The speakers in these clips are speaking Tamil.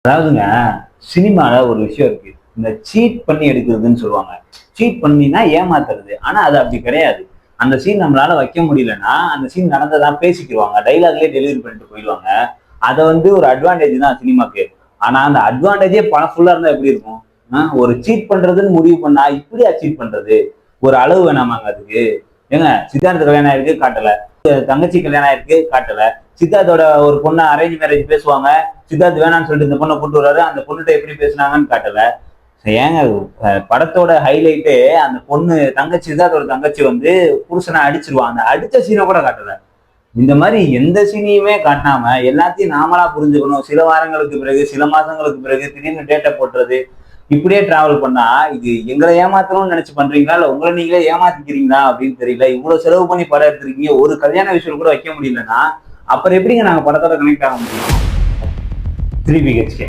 அதாவதுங்க, சினிமால ஒரு விஷயம் இருக்கு. இந்த சீட் பண்ணி எடுக்கிறதுன்னு சொல்லுவாங்க. சீட் பண்ணினா ஏமாத்துறது. ஆனா அது அப்படி கிடையாது. அந்த சீன் நம்மளால வைக்க முடியலன்னா, அந்த சீன் நடந்ததா பேசிக்கிருவாங்க. டயலாக்லயே டெலிவரி பண்ணிட்டு போயிடுவாங்க. அத ஒரு அட்வான்டேஜ் தான் சினிமாக்கு. ஆனா அந்த அட்வான்டேஜே படம் ஃபுல்லா இருந்தா எப்படி இருக்கும்? ஒரு சீட் பண்றதுன்னு முடிவு பண்ணா, இப்படியா சீட் பண்றது? ஒரு அளவு வேணாமாங்க அதுக்கு? ஏங்க, சித்தார்த்த கல்யாணம் ஆயிருக்கு காட்டல. தங்கச்சி கல்யாணம் ஆயிருக்கு காட்டல. சித்தார்த்தோட ஒரு பொண்ணு அரேஞ்ச் மேரேஜ் பேசுவாங்க. சித்தார்த் வேணாம்னு சொல்லிட்டு இந்த பொண்ணை கூட்டு வர்றாரு. அந்த பொண்ணுகிட்ட எப்படி பேசுனாங்கன்னு காட்டல. ஏங்க, படத்தோட ஹைலைட்டே அந்த பொண்ணு தங்கச்சி, சித்தார்த்தோட தங்கச்சி புருஷனை அடிச்சிருவான். அந்த அடிச்ச சீனை கூட காட்டல. இந்த மாதிரி எந்த சீனையுமே காட்டாம எல்லாத்தையும் நாமளா புரிஞ்சுக்கணும். சில வாரங்களுக்கு பிறகு, சில மாசங்களுக்கு பிறகு திடீர்னு டேட்டை போட்டுறது. இப்படியே டிராவல் பண்ணா இது எங்களை ஏமாத்தணும்னு நினைச்சு பண்றீங்களா, இல்ல உங்களை நீங்களே ஏமாத்திக்கிறீங்களா அப்படின்னு தெரியல. இவ்வளவு செலவு பண்ணி படம் எடுத்திருக்கீங்க, ஒரு கல்யாண விஷயம் கூட வைக்க முடியலன்னா அப்புறம் எப்படிங்க நாங்க படத்தோட கனெக்ட் ஆக முடியும்? 3BHK,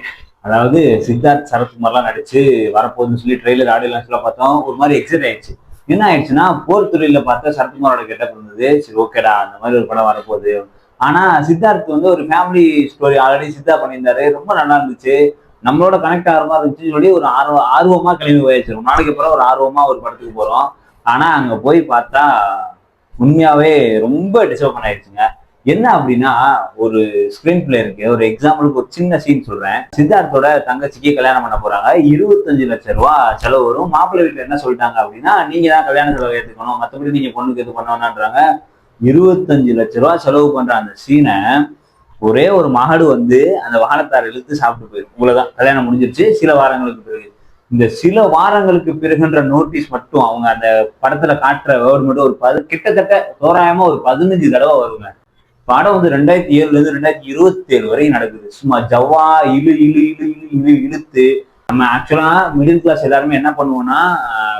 அதாவது சித்தார்த் சரத்குமார்லாம் நடிச்சு வரப்போகுதுன்னு சொல்லி ட்ரெய்லர் ஆடியோ லான்ச்லாம் பார்த்தோம். ஒரு மாதிரி எக்ஸைட் ஆயிடுச்சு. என்ன ஆயிடுச்சுன்னா, போர் துறையில பார்த்த சரத்குமாரோட கெட்டப் இருந்தது. சரி, ஓகேடா, அந்த மாதிரி ஒரு படம் வரப்போகுது. ஆனா சித்தார்த் ஒரு ஃபேமிலி ஸ்டோரி ஆல்ரெடி சித்தா பண்ணியிருந்தாரு. ரொம்ப நல்லா இருந்துச்சு. நம்மளோட கனெக்ட் ஆகிற மாதிரி இருந்துச்சுன்னு சொல்லி ஒரு ஆர்வமா கிளம்பி போயிடுச்சு. ரொம்ப நாளைக்கு அப்புறம் ஒரு ஆர்வமா ஒரு படத்துக்கு போறோம். ஆனா அங்க போய் பார்த்தா உண்மையாவே ரொம்ப டிசப்பாயிண்ட் ஆயிடுச்சுங்க. என்ன அப்படின்னா, ஒரு ஸ்கிரீன் பிளே இருக்கு. ஒரு எக்ஸாம்பிளுக்கு ஒரு சின்ன சீன் சொல்றேன். சித்தார்த்தோட தங்கச்சிக்கு கல்யாணம் பண்ண போறாங்க. 25 லட்சம் ரூபாய் செலவு வரும். மாப்பிள்ளை வீட்டுல என்ன சொல்லிட்டாங்க அப்படின்னா, நீங்க தான் கல்யாண செலவு ஏற்றுக்கணும், மற்றபடி நீங்க பொண்ணுக்கு எது பண்ண வேணான்றாங்க. 25 லட்சம் ரூபாய் செலவு பண்ற அந்த சீனை ஒரே ஒரு மகடு அந்த வாழைத்தார் இழுத்து சாப்பிட்டு போயிருக்கு. இவ்வளவுதான், கல்யாணம் முடிஞ்சிருச்சு. சில வாரங்களுக்கு பிறகு, இந்த சில வாரங்களுக்கு பிறகுன்ற நோட்டீஸ் மட்டும் அவங்க அந்த படத்துல காட்டுற வேர்டு மட்டும் கிட்டத்தட்ட தோராயமா ஒரு 15 தடவை வருங்க. படம் 2007 இருந்து 2027 வரையும் நடக்குது. சும்மா ஜவ்வா இழு இழு இழு இழு இழு இழுத்து நம்ம ஆக்சுவலா மிடில் கிளாஸ் எல்லாருமே என்ன பண்ணுவோம்னா,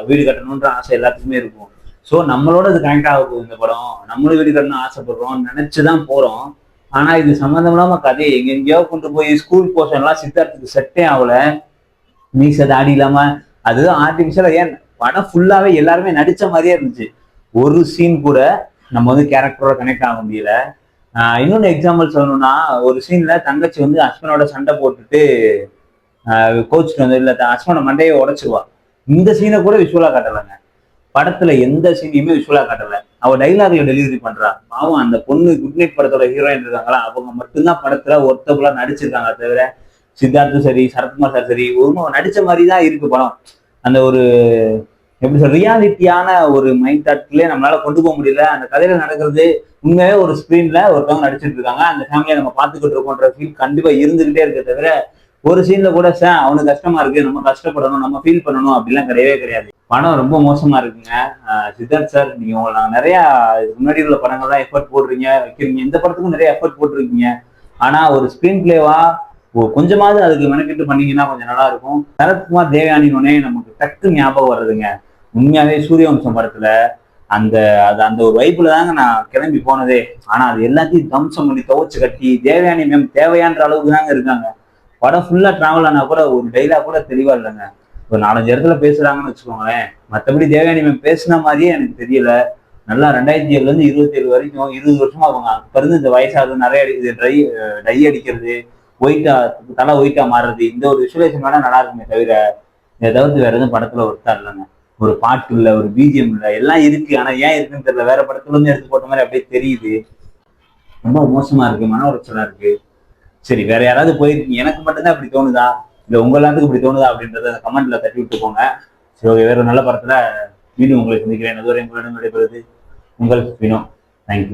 வீடு கட்டணும்ன்ற ஆசை எல்லாத்துக்குமே இருக்கும். ஸோ நம்மளோட இது கனெக்ட் ஆக போகுது இந்த படம். நம்மளும் வீடு கட்டணும் ஆசைப்படுறோம், நினைச்சுதான் போறோம். ஆனா இது சம்மந்தம் இல்லாம கதையை எங்கெங்கயோ கொண்டு போய் ஸ்கூல் போர்ஷன் எல்லாம் சித்தார்த்துக்கு செட்டே ஆகல. மீச தாடி இல்லாம அது ஆர்டிபிஷியலா. ஏன், படம் ஃபுல்லாவே எல்லாருமே நடிச்ச மாதிரியே இருந்துச்சு. ஒரு சீன் கூட நம்ம கேரக்டரோட கனெக்ட் ஆக முடியல. இன்னொன்னு எக்ஸாம்பிள் சொல்லணும்னா, ஒரு சீன்ல தங்கச்சி ஹஸ்பண்டோட சண்டை போட்டுட்டு கோச்சுட்டு இல்ல ஹஸ்பண்டோட மண்டையை உடைச்சிருவா. இந்த சீனை கூட விஷுவலா காட்டலைங்க. படத்துல எந்த சீனையுமே விஷுவலா காட்டல. அவ டைலாக்ல டெலிவரி பண்றா. பாவம், அந்த பொண்ணு குட் நைட் படத்தோட ஹீரோயின் இருக்காங்களா, அவங்க மட்டும்தான் படத்துல ஒருத்தபுலா நடிச்சிருக்காங்க. தவிர சித்தார்த்தும் சரி, சரத்குமார் சார் சரி, நடிச்ச மாதிரி தான் இருக்கு படம். அந்த ஒரு எப்படி சொல்ற, ரியாலிட்டியான ஒரு மைண்ட் தாட்லயே நம்மளால கொண்டு போக முடியல. அந்த கதையில நடக்கிறது உண்மையாவே ஒரு ஸ்கிரீன்ல ஒருத்தவங்க நடிச்சிட்டு இருக்காங்க. அந்த ஃபேமிலியை நம்ம பார்த்துக்கிட்டு இருக்கோன்ற ஃபீல் கண்டிப்பா இருந்துகிட்டே இருக்க தவிர, ஒரு சீன்ல கூட அவனுக்கு கஷ்டமா இருக்கு, நம்ம கஷ்டப்படணும், நம்ம ஃபீல் பண்ணணும் அப்படிலாம் கிடையவே கிடையாது. படம் ரொம்ப மோசமா இருக்குங்க. சித்தார்த் சார், நீங்க நாங்க நிறைய முன்னாடி உள்ள படங்கள்லாம் எஃபர்ட் போடுறீங்க, வைக்கிறீங்க. இந்த படத்துக்கும் நிறைய எஃபர்ட் போட்டிருக்கீங்க. ஆனா ஒரு ஸ்கிரீன் பிளேவா கொஞ்சமாவது அதுக்கு மெனக்கிட்டு பண்ணீங்கன்னா கொஞ்சம் நல்லா இருக்கும். சரத்குமார் தேவயானினே நமக்கு டக்கு ஞாபகம் வர்றதுங்க. உண்மையாவே சூரியவம்சம் படத்துல அந்த அந்த ஒரு வைப்புல தாங்க நான் கிளம்பி போனதே. ஆனா அது எல்லாத்தையும் தம்சம் பண்ணி துவச்சு கட்டி தேவயானி மேம் தேவையான்ற அளவுக்கு தாங்க இருக்காங்க. படம் ஃபுல்லா டிராவல் ஆனா கூட ஒரு டைலாக் கூட தெளிவா இல்லைங்க. ஒரு 4-5 இடத்துல பேசுறாங்கன்னு வச்சுக்கோங்களேன். மற்றபடி தேவயானி மேம் பேசின மாதிரியே எனக்கு தெரியல. நல்லா 2007 இருந்து 27 வரைக்கும் 20 வருஷமா அவங்க அப்ப இருந்து இந்த வயசாகுது நிறைய டை அடிக்கிறது, ஒயிட்டா தலை ஒயிட்டா மாறுறது, இந்த ஒரு விஷுவலேஷன் வேணா நல்லா இருக்குமே தவிர ஏதாவது வேற எதுவும் படத்துல ஒருத்தா இல்லைங்க. ஒரு பாட்டு இல்ல, ஒரு பிஜிஎம் இல்ல, எல்லாம் இருக்கு. ஆனா ஏன் இருக்குன்னு தெரியல. வேற படத்துல இருந்து எடுத்து போட்ட மாதிரி அப்படியே தெரியுது. ரொம்ப மோசமா இருக்கு, மன உளைச்சலா இருக்கு. சரி, வேற யாராவது போயிருக்கீங்க, எனக்கு மட்டும்தான் இப்படி தோணுதா, இல்ல உங்க எல்லாத்துக்கும் இப்படி தோணுதா அப்படின்றத கமெண்ட்ல தட்டி விட்டு போங்க. சரி, ஓகே, வேற ஒரு நல்ல படத்துல மீண்டும் உங்களை சந்திக்கிறேன். அதுவரை உங்களிடம் விடைபெறுவது உங்கள் வினோ. தேங்க்யூ.